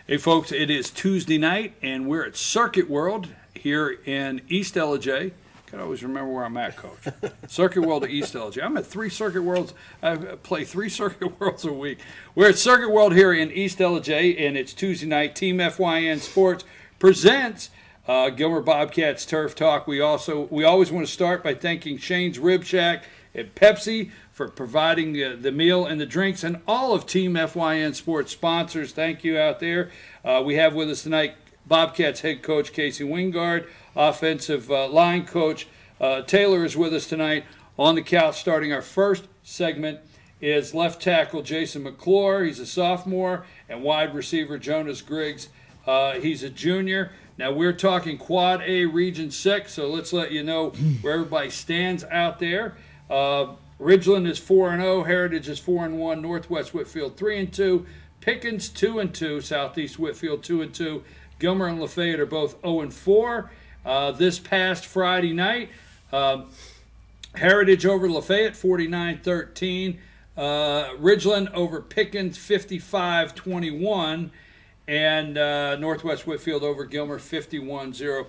Hey, folks, it is Tuesday night, and we're at Circuit World here in East LJ. Can always remember where I'm at, Coach. Circuit World at East LJ. I'm at 3 Circuit Worlds. I play 3 Circuit Worlds a week. We're at Circuit World here in East LJ, and it's Tuesday night. Team FYN Sports presents GIlmer Bobcats Turf Talk. We always want to start by thanking Shane's Rib Shack and Pepsi for providing the meal and the drinks, and all of Team FYN Sports sponsors. Thank you out there. We have with us tonight Bobcats head coach Casey Wingard, offensive line coach Taylor is with us tonight. On the couch, starting our first segment, is left tackle Jason McClure. He's a sophomore, and wide receiver Jonas Griggs. He's a junior. Now, we're talking Quad A Region 6, so let's let you know where everybody stands out there. Ridgeland is 4-0, Heritage is 4-1, Northwest Whitfield 3-2, Pickens 2-2, Southeast Whitfield 2-2. GIlmer and Lafayette are both 0-4. This past Friday night, Heritage over Lafayette 49-13, Ridgeland over Pickens 55-21, and Northwest Whitfield over GIlmer 51-0.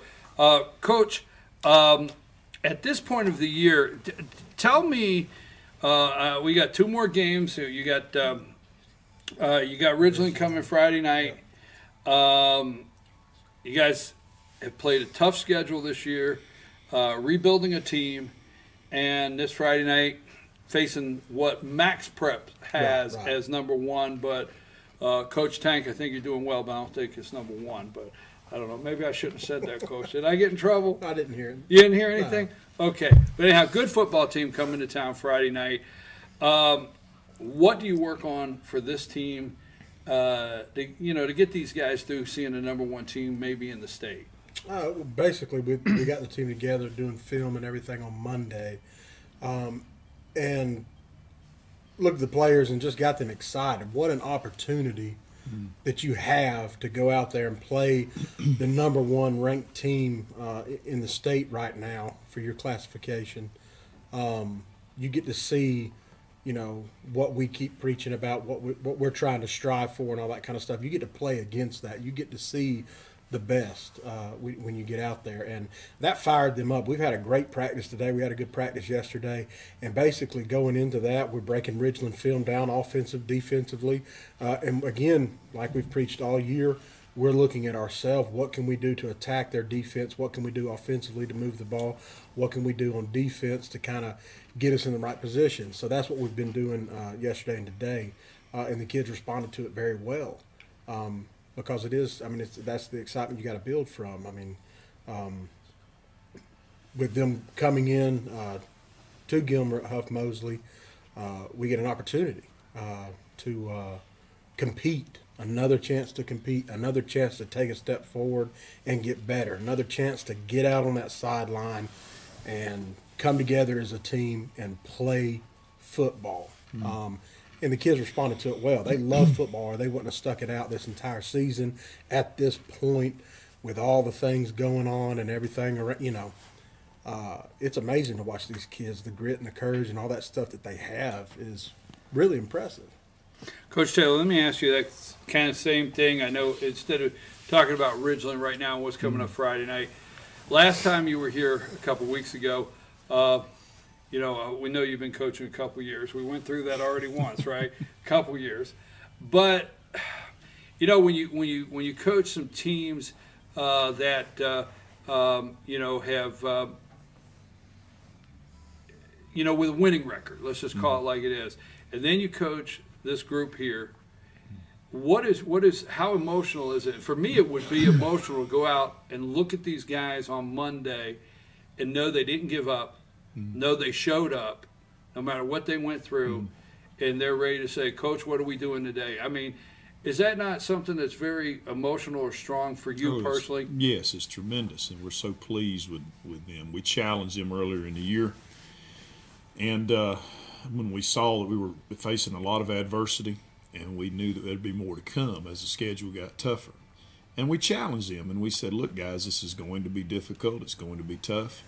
Coach, at this point of the year, tell me, we got 2 more games. You got Ridgeland coming Friday night. You guys have played a tough schedule this year, rebuilding a team, and this Friday night facing what Max Prep has as number 1. But Coach Tank, I think you're doing well, but I don't think it's number 1. But I don't know. Maybe I shouldn't have said that, Coach. Did I get in trouble? I didn't hear it. You didn't hear anything? No. Okay. But anyhow, good football team coming to town Friday night. What do you work on for this team to get these guys through seeing the number 1 team maybe in the state? Basically, we got the team together doing film and everything on Monday. And looked at the players and just got them excited. What an opportunity that you have to go out there and play the number 1 ranked team in the state right now for your classification. You get to see, what we keep preaching about, what we're trying to strive for and all that kind of stuff. You get to play against that. You get to see the best when you get out there, and that fired them up. We've had a great practice today. We had a good practice yesterday, and basically going into that, we're breaking Ridgeland film down defensively, and again, like we've preached all year, we're looking at ourselves. What can we do to attack their defense? What can we do offensively to move the ball? What can we do on defense to kind of get us in the right position? So that's what we've been doing yesterday and today, and the kids responded to it very well. Because it is, that's the excitement you got to build from. With them coming in to GIlmer at Huff Mosley, we get an opportunity to compete, another chance to compete, another chance to take a step forward and get better, another chance to get out on that sideline and come together as a team and play football. And the kids responded to it well. They love football, or they wouldn't have stuck it out this entire season at this point with all the things going on and everything. It's amazing to watch these kids. The grit and the courage and all that stuff that they have is really impressive. Coach Taylor, let me ask you that kind of same thing. I know instead of talking about Ridgeland right now and what's coming up Friday night, last time you were here a couple weeks ago, we know you've been coaching a couple years. We went through that already once, right? A couple years. But when you coach some teams that have with a winning record, let's just call it like it is, and then you coach this group here. How emotional is it? For me, it would be emotional to go out and look at these guys on Monday and know they didn't give up. No, they showed up, no matter what they went through, and they're ready to say, Coach, what are we doing today? Is that not something that's very emotional or strong for you personally? Yes, it's tremendous, and we're so pleased with them. We challenged them earlier in the year, and when we saw that we were facing a lot of adversity, and we knew that there'd be more to come as the schedule got tougher. And we challenged them, and we said, look, guys, this is going to be difficult. It's going to be tough.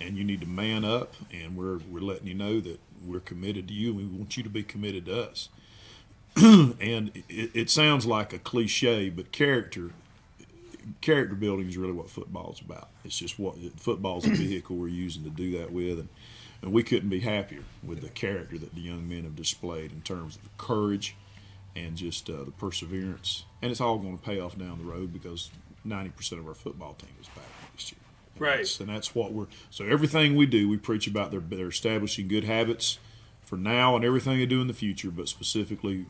And you need to man up, and we're letting you know that we're committed to you, and we want you to be committed to us. And it sounds like a cliche, but character building is really what football's about. It's just what football's a vehicle we're using to do that with, and we couldn't be happier with the character that the young men have displayed in terms of the courage and just the perseverance. And it's all going to pay off down the road because 90% of our football team is back next year. And that's what so everything we do, we preach about they're establishing good habits for now and everything they do in the future, but specifically,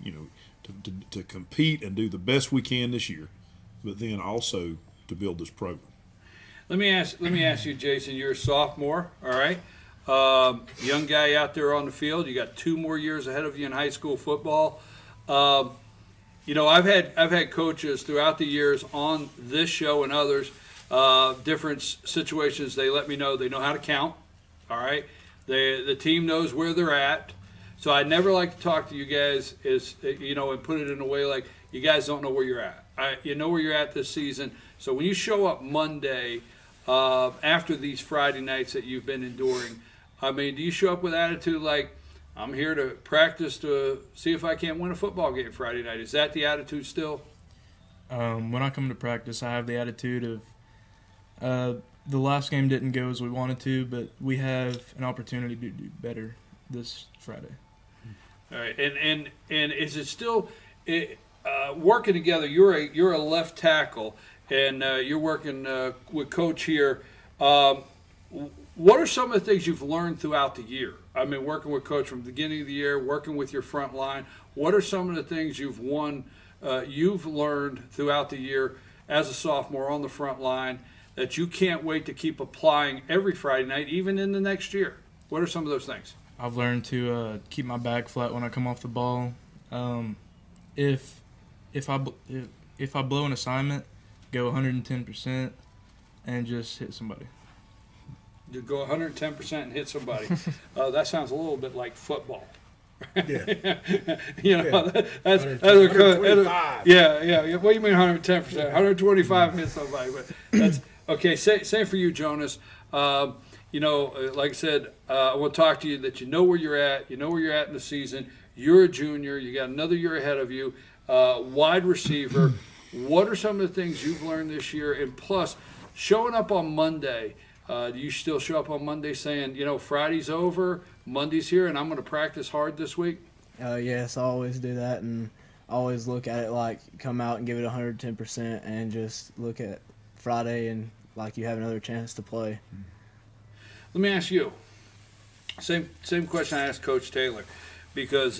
to compete and do the best we can this year, but then also to build this program. Let me ask you, Jason. You're a sophomore, all right? Young guy out there on the field. You got 2 more years ahead of you in high school football. I've had coaches throughout the years on this show and others, different situations. They let me know they know how to count. All right, the team knows where they're at. So I never like to talk to you guys and put it in a way like you guys don't know where you're at. You know where you're at this season. So when you show up Monday after these Friday nights that you've been enduring, I mean, do you show up with attitude like, I'm here to practice to see if I can't win a football game Friday night? Is that the attitude still? When I come to practice, I have the attitude of the last game didn't go as we wanted to, but we have an opportunity to do better this Friday. All right, and is it still working together? You're a left tackle, and you're working with Coach here. What are some of the things you've learned throughout the year? I mean, working with Coach from the beginning of the year, working with your front line. What are some of the things you've learned throughout the year as a sophomore on the front line that you can't wait to keep applying every Friday night, even in the next year? What are some of those things? I've learned to keep my back flat when I come off the ball. If I blow an assignment, go 110% and just hit somebody. You go 110% and hit somebody. That sounds a little bit like football. Yeah. That's 125. Yeah. What do you mean 110%? 125 and hit somebody. But that's okay. Same for you, Jonas. Like I said, I want to talk to you that you know where you're at. You know where you're at in the season. You're a junior. You got another year ahead of you. Wide receiver. What are some of the things you've learned this year? And plus, showing up on Monday, do you still show up on Monday saying, Friday's over, Monday's here, and I'm going to practice hard this week? Yes, I always do that, and always look at it like come out and give it 110% and just look at Friday and like you have another chance to play. Let me ask you, same question I asked Coach Taylor, because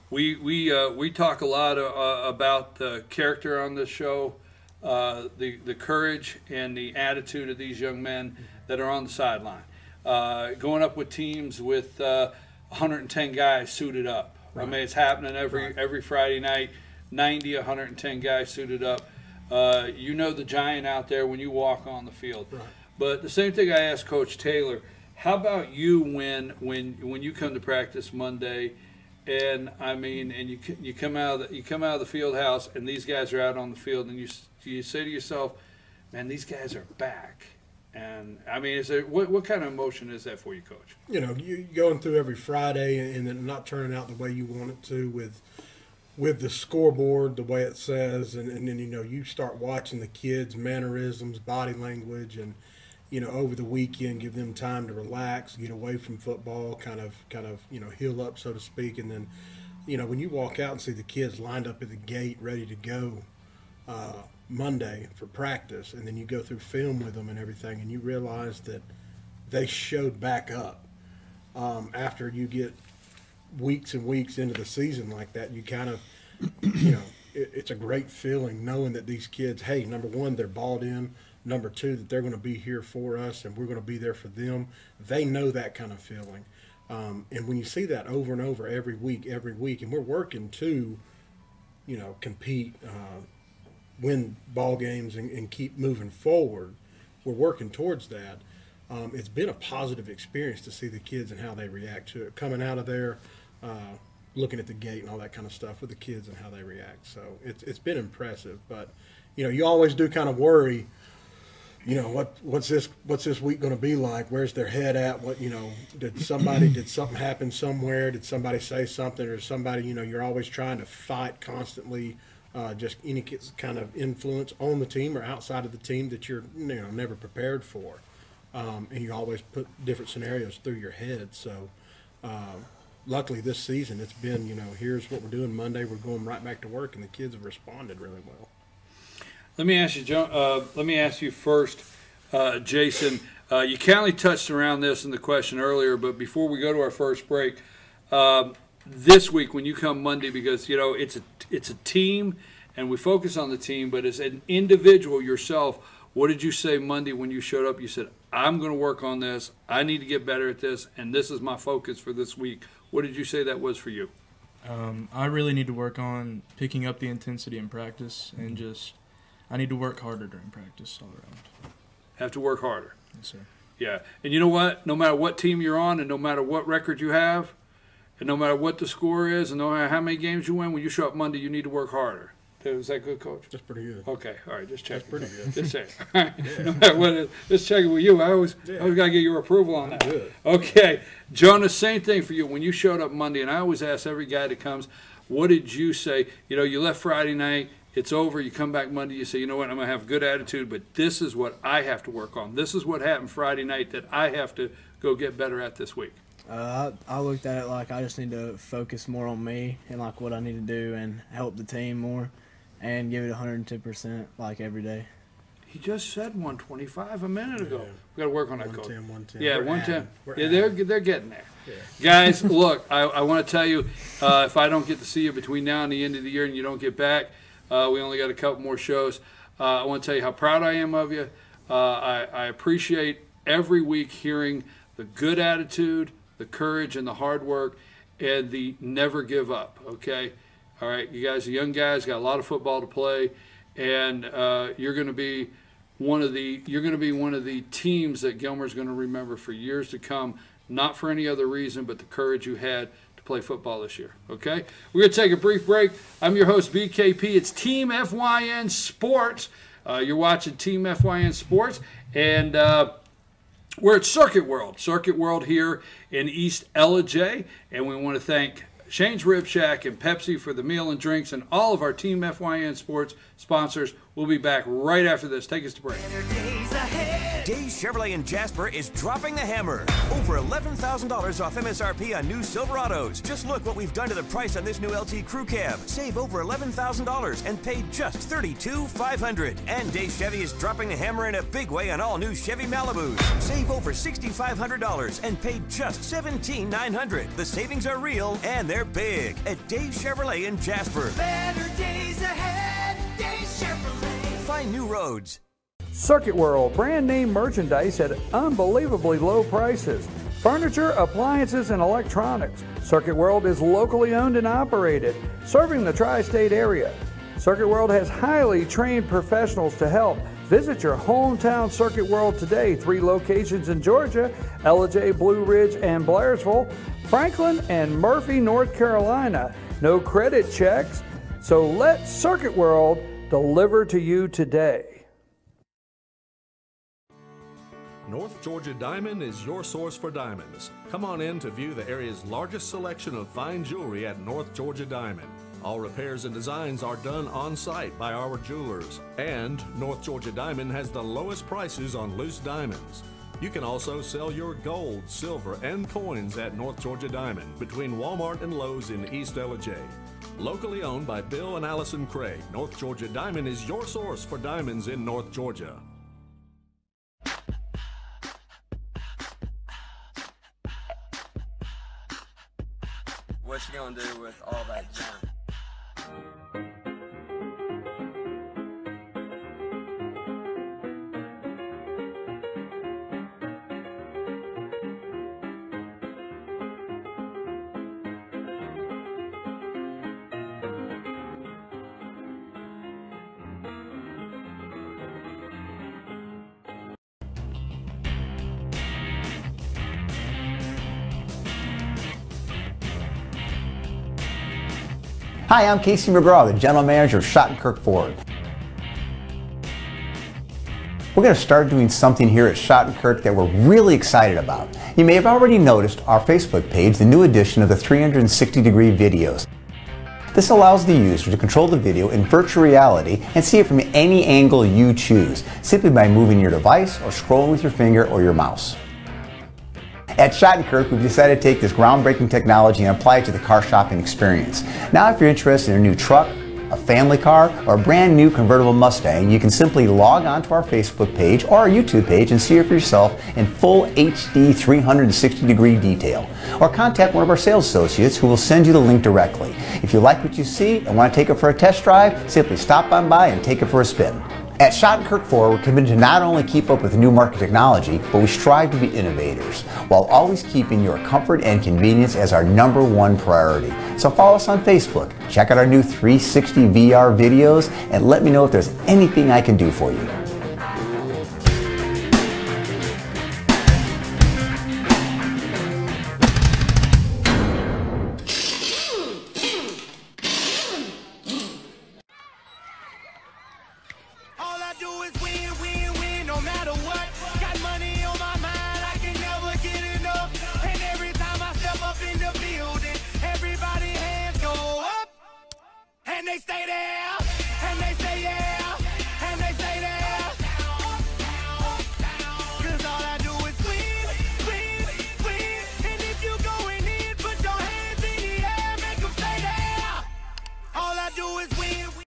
we talk a lot about the character on this show, the courage and the attitude of these young men that are on the sideline, going up with teams with 110 guys suited up. Right. I mean, it's happening every Friday night. 90, 110 guys suited up. The giant out there when you walk on the field. Right. But the same thing I asked Coach Taylor. How about you when you come to practice Monday, and you come out of the field house and these guys are out on the field, and you say to yourself, man, these guys are back. And I mean, what kind of emotion is that for you, Coach? You going through every Friday and then not turning out the way you want it to with the scoreboard the way it says, and then you start watching the kids' mannerisms, body language, and over the weekend give them time to relax, get away from football, kind of heal up, so to speak, and then when you walk out and see the kids lined up at the gate ready to go Monday for practice, and then you go through film with them and everything, and you realize that they showed back up after you get weeks and weeks into the season like that. You kind of it's a great feeling knowing that these kids, hey, number one, they're bought in, number two, that they're going to be here for us and we're going to be there for them. They know that kind of feeling, and when you see that over and over every week, and we're working to compete, win ball games and keep moving forward, we're working towards that. It's been a positive experience to see the kids and how they react to it, coming out of there, looking at the gate and all that kind of stuff with the kids and how they react. So it's been impressive. But you always do kind of worry you know, what's this week going to be like? Where's their head at? What, you know, did something happen somewhere? Did somebody say something, or somebody, you know, you're always trying to fight constantly, just any kind of influence on the team or outside of the team that you're, you know, never prepared for. And you always put different scenarios through your head. So, luckily this season it's been, you know, here's what we're doing Monday, we're going right back to work, and the kids have responded really well. Let me ask you, Joe. Let me ask you first, Jason. You kindly touched around this in the question earlier, but before we go to our first break, this week when you come Monday, because you know it's a team, and we focus on the team, but as an individual yourself, what did you say Monday when you showed up? You said, "I'm going to work on this. I need to get better at this, and this is my focus for this week." What did you say that was for you? I really need to work on picking up the intensity in practice, and I need to work harder during practice all around. Have to work harder. Yes, sir. Yeah. And you know what? No matter what team you're on, and no matter what record you have, and no matter what the score is, and no matter how many games you win, when you show up Monday, you need to work harder. Is that good, Coach? That's pretty good. Okay. All right. Just checking. That's pretty good. Just checking. All right. Yeah. No matter what it is, just checking with you. I always got to get your approval on that. Good. Okay. Jonah, same thing for you. When you showed up Monday, and I always ask every guy that comes, what did you say? You know, you left Friday night. It's over. You come back Monday. You say, you know what? I'm going to have a good attitude, but this is what I have to work on. This is what happened Friday night that I have to go get better at this week. I looked at it like I just need to focus more on me and like what I need to do and help the team more and give it 110% like every day. He just said 125 a minute ago. Yeah. We got to work on that, Coach. 110. Yeah, We're 110. adding. Yeah, they're getting there. Yeah. Guys, look, I want to tell you, if I don't get to see you between now and the end of the year and you don't get back, we only got a couple more shows. I want to tell you how proud I am of you. I appreciate every week hearing the good attitude, the courage, and the hard work, and the never give up, okay? All right, you guys are young guys, got a lot of football to play, and you're going to be one of the teams that GIlmer's going to remember for years to come, not for any other reason but the courage you had to play football this year, okay? We're going to take a brief break. I'm your host, BKP. It's Team FYN Sports. You're watching Team FYN Sports, and we're at Circuit World here in East LJ, and we want to thank Shane's Rib Shack and Pepsi for the meal and drinks, and all of our Team FYN Sports sponsors. We'll be back right after this. Take us to break. Days Chevrolet in Jasper is dropping the hammer. Over $11,000 off MSRP on new Silverados. Just look what we've done to the price on this new LT Crew Cab. Save over $11,000 and pay just $32,500. And Days Chevy is dropping the hammer in a big way on all new Chevy Malibus. Save over $6,500 and pay just $17,900. The savings are real and they're big at Days Chevrolet in Jasper. Better days ahead, Days Chevrolet. Find new roads. Circuit World, brand name merchandise at unbelievably low prices. Furniture, appliances, and electronics. Circuit World is locally owned and operated, serving the tri-state area. Circuit World has highly trained professionals to help. Visit your hometown Circuit World today. 3 locations in Georgia, LJ, Blue Ridge, and Blairsville, Franklin, and Murphy, North Carolina. No credit checks, so let Circuit World deliver to you today. North Georgia Diamond is your source for diamonds. Come on in to view the area's largest selection of fine jewelry at North Georgia Diamond. All repairs and designs are done on site by our jewelers. And North Georgia Diamond has the lowest prices on loose diamonds. You can also sell your gold, silver, and coins at North Georgia Diamond between Walmart and Lowe's in East LJ. Locally owned by Bill and Allison Craig, North Georgia Diamond is your source for diamonds in North Georgia. What you gonna do with all that junk? Hi, I'm Casey McGraw, the General Manager of Schottenkirk Ford. we're going to start doing something here at Schottenkirk that we're really excited about. You may have already noticed our Facebook page, the new edition of the 360-degree videos. This allows the user to control the video in virtual reality and see it from any angle you choose, simply by moving your device or scrolling with your finger or your mouse. At Schottenkirk, we've decided to take this groundbreaking technology and apply it to the car shopping experience. Now, if you're interested in a new truck, a family car, or a brand new convertible Mustang, you can simply log on to our Facebook page or our YouTube page and see it for yourself in full HD 360-degree detail. Or contact one of our sales associates who will send you the link directly. If you like what you see and want to take it for a test drive, simply stop on by and take it for a spin. At Schottenkirk 4, we're committed to not only keep up with new market technology, but we strive to be innovators, while always keeping your comfort and convenience as our #1 priority. So follow us on Facebook, check out our new 360 VR videos, and let me know if there's anything I can do for you. And they stay there, and they say yeah, and they say there. 'Cause all I do is win, win, win. And if you going in, put your hands in the air, make them stay there. All I do is win, win.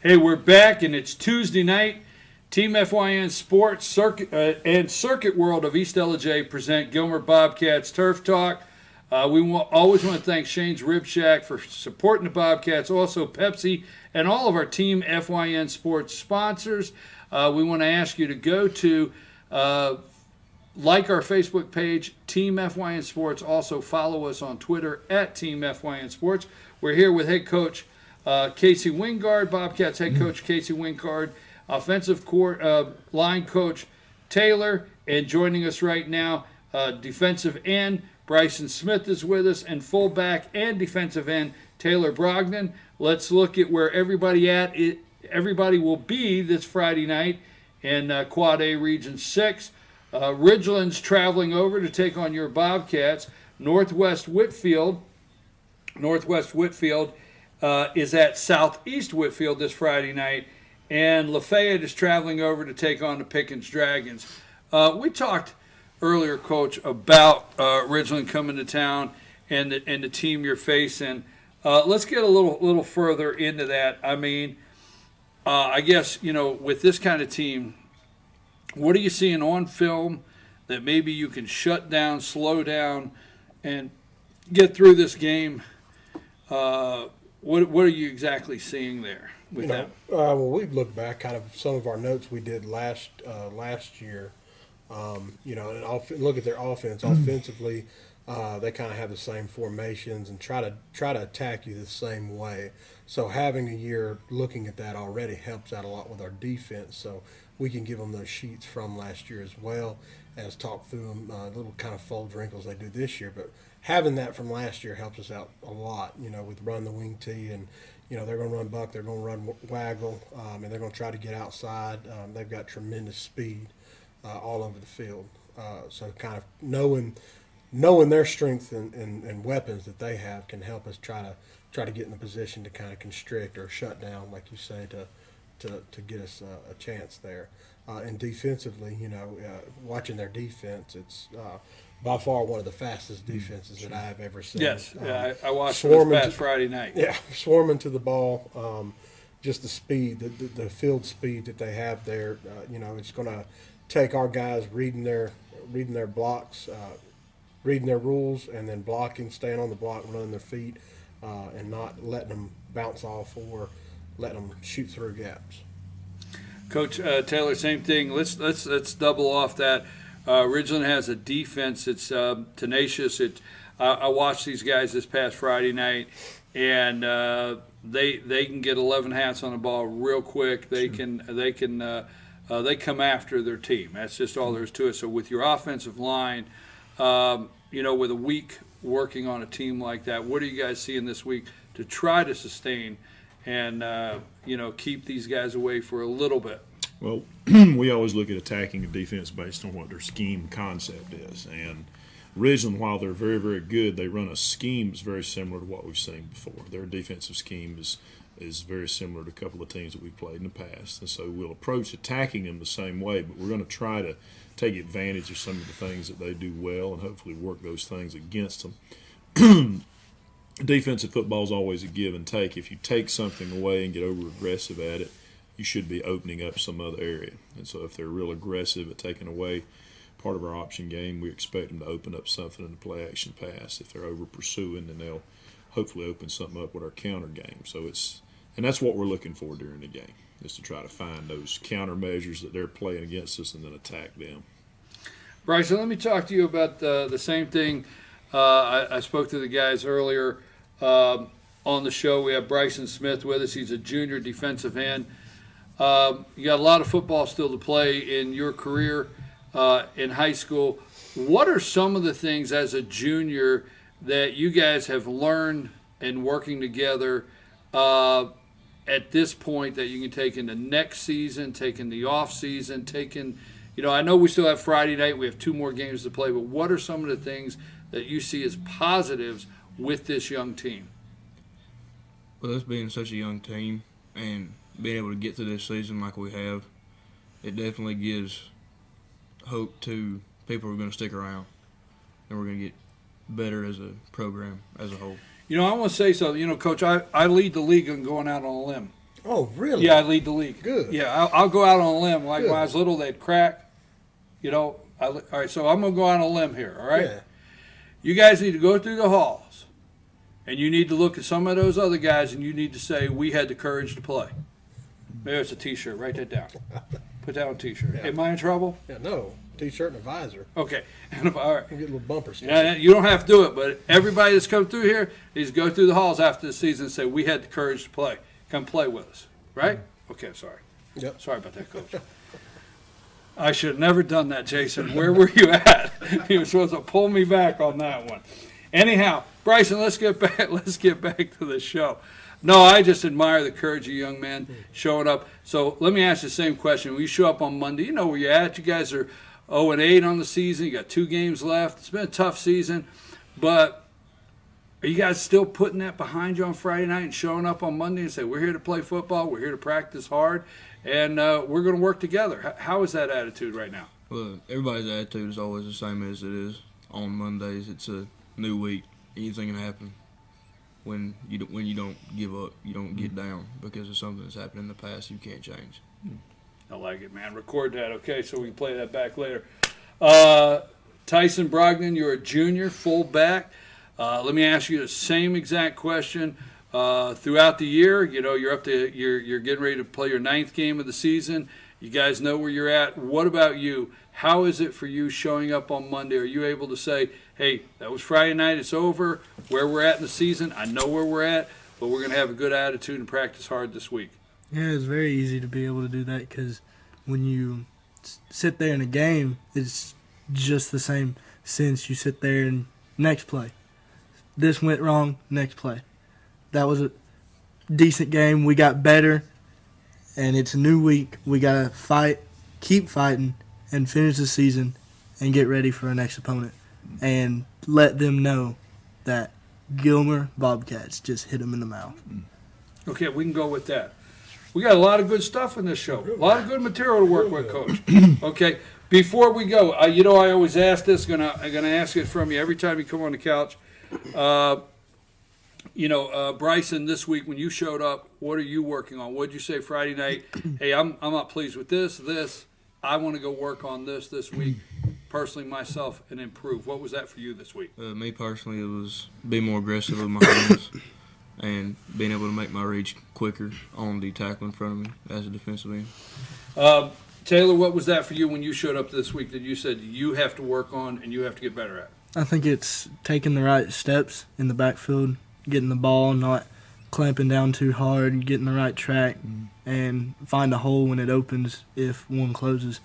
Hey, we're back, and it's Tuesday night. Team FYN Sports and Circuit World of East LJ present GIlmer Bobcats Turf Talk. Always want to thank Shane's Rib Shack for supporting the Bobcats, also Pepsi, and all of our Team FYN Sports sponsors. We want to ask you to go to like our Facebook page, Team FYN Sports. Also follow us on Twitter at Team FYN Sports. We're here with head coach Casey Wingard, Bobcats head coach Casey Wingard, offensive line coach Taylor, and joining us right now, defensive end Bryson Smith is with us, and fullback and defensive end Taylor Brogdon. Let's look at where everybody will be this Friday night in Quad A Region 6. Ridgeland's traveling over to take on your Bobcats. Northwest Whitfield is at Southeast Whitfield this Friday night, and Lafayette is traveling over to take on the Pickens Dragons. We talked earlier, Coach, about Ridgeland coming to town and the team you're facing. Let's get a little further into that. I mean, I guess, with this kind of team, what are you seeing on film that maybe you can shut down, slow down, and get through this game? What are you exactly seeing there with them? Well, we've looked back kind of some of our notes we did last year. And look at their offense. Offensively, they kind of have the same formations and try to attack you the same way. So having a year looking at that already helps out a lot with our defense. So we can give them those sheets from last year as well as talk through them, little kind of folds, wrinkles they do this year. But having that from last year helps us out a lot, with run the wing tee, and, they're going to run buck, they're going to run waggle, and they're going to try to get outside. They've got tremendous speed all over the field. So kind of knowing their strength and weapons that they have can help us try to get in the position to kind of constrict or shut down, like you say, to get us a chance there. And defensively, watching their defense, it's by far one of the fastest defenses that I've ever seen. Yes, I watched this past Friday night. Yeah, swarming to the ball, just the speed, the field speed that they have there. It's going to take our guys reading their blocks, reading their rules, and then blocking, staying on the block, running their feet, and not letting them bounce off or letting them shoot through gaps. Coach Taylor, same thing. Let's double off that. Ridgeland has a defense that's tenacious. I watched these guys this past Friday night, and they can get 11 hats on the ball real quick. They they come after their team. That's just all there is to it. So with your offensive line, with a week working on a team like that, what are you guys seeing this week to try to sustain and keep these guys away for a little bit? Well, we always look at attacking a defense based on what their scheme concept is. And Ridgeland, while they're very, very good, they run a scheme that's very similar to what we've seen before. Their defensive scheme is very similar to a couple of teams that we've played in the past. And so we'll approach attacking them the same way, but we're going to try to take advantage of some of the things that they do well and hopefully work those things against them. Defensive football is always a give and take. If you take something away and get over aggressive at it, you should be opening up some other area. And so if they're real aggressive at taking away part of our option game, we expect them to open up something in the play action pass. If they're over pursuing, then they'll hopefully open something up with our counter game. And that's what we're looking for during the game, is to try to find those countermeasures that they're playing against us and then attack them. Bryson, let me talk to you about the same thing. I spoke to the guys earlier on the show. We have Bryson Smith with us. He's a junior defensive end. You got a lot of football still to play in your career in high school. What are some of the things as a junior that you guys have learned in working together at this point that you can take into next season, take in the off season, I know we still have Friday night, we have 2 more games to play, but what are some of the things that you see as positives with this young team? Well, us being such a young team and being able to get through this season like we have, it definitely gives hope to people who are going to stick around, and we're going to get better as a program as a whole. I want to say something. Coach, I lead the league in going out on a limb. Oh, really? Yeah, I lead the league. Good. Yeah, I'll go out on a limb. Like when I was little, they'd crack. All right, so I'm going to go out on a limb here, all right? Yeah. You guys need to go through the halls, and you need to look at some of those other guys, and you need to say, we had the courage to play. Maybe it's a T-shirt. Write that down. Put that on a T-shirt. Yeah. Am I in trouble? Yeah, no. T-shirt and a visor. Okay. All right. We'll get a little bumper sticker. Yeah, you don't have to do it, but everybody that's come through here needs to go through the halls after the season and say, we had the courage to play. Come play with us. Right? Okay, sorry. Yep. Sorry about that, Coach. I should have never done that, Jason. Where were you at? You were supposed to pull me back on that one. Anyhow, Bryson, let's get back to the show. No, I just admire the courage of you young men showing up. So let me ask you the same question. When you show up on Monday, you know where you're at. You guys are 0-8 on the season. You got 2 games left. It's been a tough season. But are you guys still putting that behind you on Friday night and showing up on Monday and say, we're here to play football, we're here to practice hard, and we're going to work together? How is that attitude right now? Well, everybody's attitude is always the same as it is on Mondays. It's a new week. Anything can happen. When you don't give up, you don't get down because of something that's happened in the past you can't change. I like it, man. Record that, okay, so we can play that back later. Tyson Brogdon, you're a junior fullback. Let me ask you the same exact question. Throughout the year, you're getting ready to play your 9th game of the season. You guys know where you're at. What about you? How is it for you showing up on Monday? Are you able to say, hey, that was Friday night, it's over, where we're at in the season, I know where we're at, but we're going to have a good attitude and practice hard this week? Yeah, it's very easy to be able to do that because when you sit there in a game, it's just the same since you sit there and next play. This went wrong, next play. That was a decent game. We got better, and it's a new week. We got to fight, keep fighting, and finish the season and get ready for our next opponent and let them know that GIlmer Bobcats just hit them in the mouth. Okay, we can go with that. We got a lot of good stuff in this show. A lot of good material to work with, Coach. Okay, before we go, I always ask this. I'm gonna ask it from you every time you come on the couch. Bryson, this week when you showed up, what are you working on? What did you say Friday night? Hey, I'm not pleased with this. I want to go work on this week, personally myself, and improve. What was that for you this week? Me personally, it was being more aggressive with my hands and being able to make my reach quicker on the tackle in front of me as a defensive end. Taylor, what was that for you when you showed up this week that you said you have to work on and you have to get better at? I think it's taking the right steps in the backfield, getting the ball, not clamping down too hard, getting the right track, and find a hole when it opens if one closes.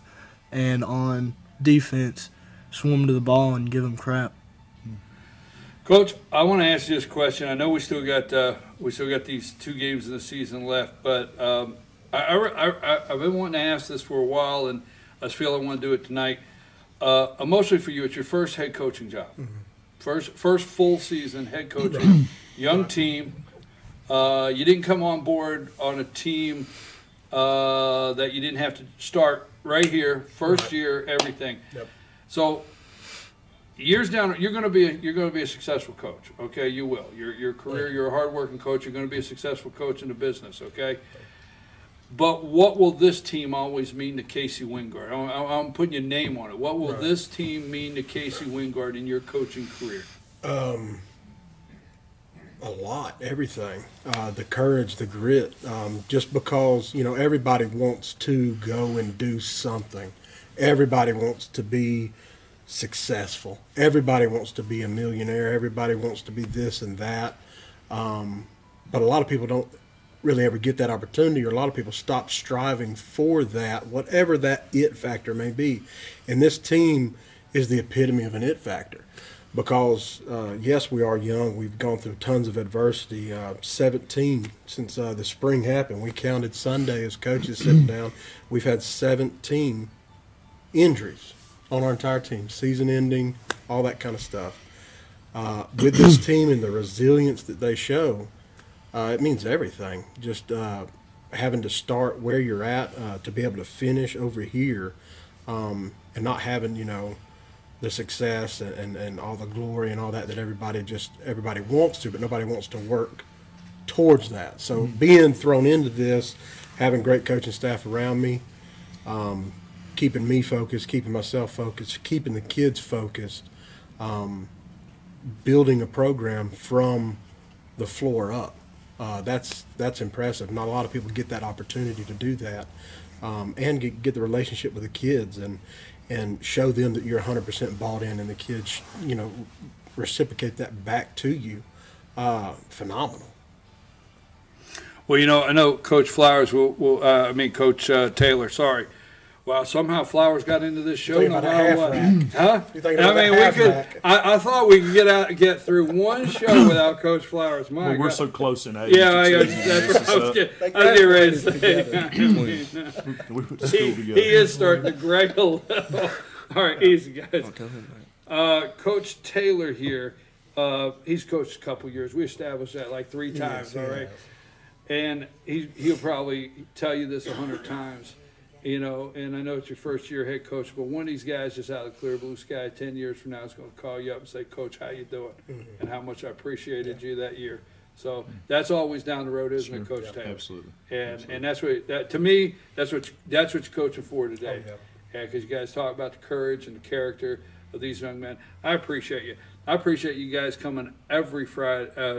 And on defense, swarm to the ball and give them crap. Coach, I want to ask you this question. I know we still got these 2 games of the season left, but I've been wanting to ask this for a while, and I just feel I want to do it tonight. Mostly for you, it's your first head coaching job, first full season head coaching, young team. You didn't come on board on a team that you didn't have to start right here, first year, everything. Yep. So years down, you're going to be a successful coach. Okay, you will. Your career, you're a hardworking coach. You're going to be a successful coach in the business. Okay. But what will this team always mean to Casey Wingard? I'm putting your name on it. What will this team mean to Casey Wingard in your coaching career? A lot, everything. The courage, the grit. Just because, everybody wants to go and do something. Everybody wants to be successful. Everybody wants to be a millionaire. Everybody wants to be this and that. But a lot of people don't really ever get that opportunity, or a lot of people stop striving for that, whatever that it factor may be. And this team is the epitome of an it factor. Because, yes, we are young. We've gone through tons of adversity. 17 since the spring happened. We counted Sunday as coaches sitting down. We've had 17 injuries on our entire team, season ending, all that kind of stuff. With this team and the resilience that they show, it means everything. Just having to start where you're at to be able to finish over here, and not having, the success and all the glory and all that everybody wants to, but nobody wants to work towards that. So being thrown into this, having great coaching staff around me, keeping me focused, keeping myself focused, keeping the kids focused, building a program from the floor up. That's impressive. Not a lot of people get that opportunity to do that, and get the relationship with the kids and show them that you're 100% bought in, and the kids, reciprocate that back to you. Phenomenal. Well, I know Coach Flowers Coach Taylor, sorry. Wow, somehow Flowers got into this show. No matter what. Huh? I thought we could get through one show without Coach Flowers. We're so close in age. Yeah, that's what I was getting ready to say. We went to school together. He is starting to greg a little. All right, easy, guys. Coach Taylor here, he's coached a couple years. We established that like 3 times, all right? And he'll probably tell you this 100 times. And I know it's your first year head coach, but one of these guys just out of the clear blue sky 10 years from now is going to call you up and say, Coach, how you doing? And how much I appreciated you that year. So that's always down the road, isn't it, Coach Taylor? Absolutely. And that's to me, that's what you're coaching for today. Because you guys talk about the courage and the character of these young men. I appreciate you. I appreciate you guys coming every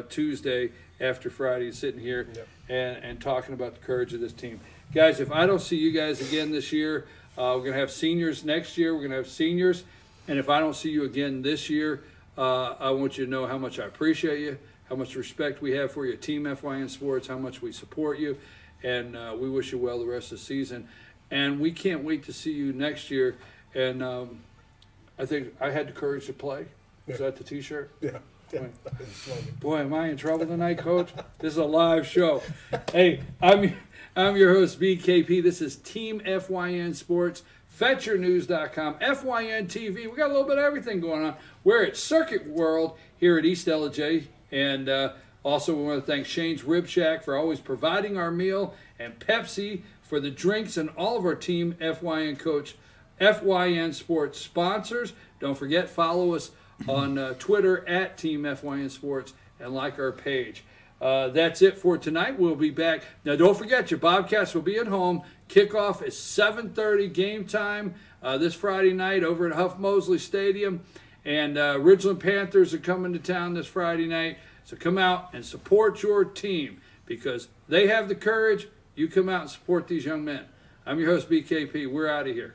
Tuesday after Friday and sitting here and talking about the courage of this team. Guys, if I don't see you guys again this year, we're going to have seniors next year. We're going to have seniors. And if I don't see you again this year, I want you to know how much I appreciate you, how much respect we have for you, Team FYN Sports, how much we support you. And we wish you well the rest of the season. And we can't wait to see you next year. And I think I had the courage to play. Is that the T-shirt? Yeah. Boy, am I in trouble tonight, Coach? This is a live show. Hey, I'm your host, BKP. This is Team FYN Sports, FetcherNews.com, FYN TV. We got a little bit of everything going on. We're at Circuit World here at East LJ. And also we want to thank Shane's Rib Shack for always providing our meal, and Pepsi for the drinks, and all of our Team FYN Coach, FYN Sports sponsors. Don't forget, follow us on Twitter at Team FYN Sports and like our page. That's it for tonight. We'll be back. Now, don't forget, your Bobcats will be at home. Kickoff is 7:30 game time this Friday night over at Huff Mosley Stadium. And Ridgeland Panthers are coming to town this Friday night. So come out and support your team because they have the courage. You come out and support these young men. I'm your host, BKP. We're out of here.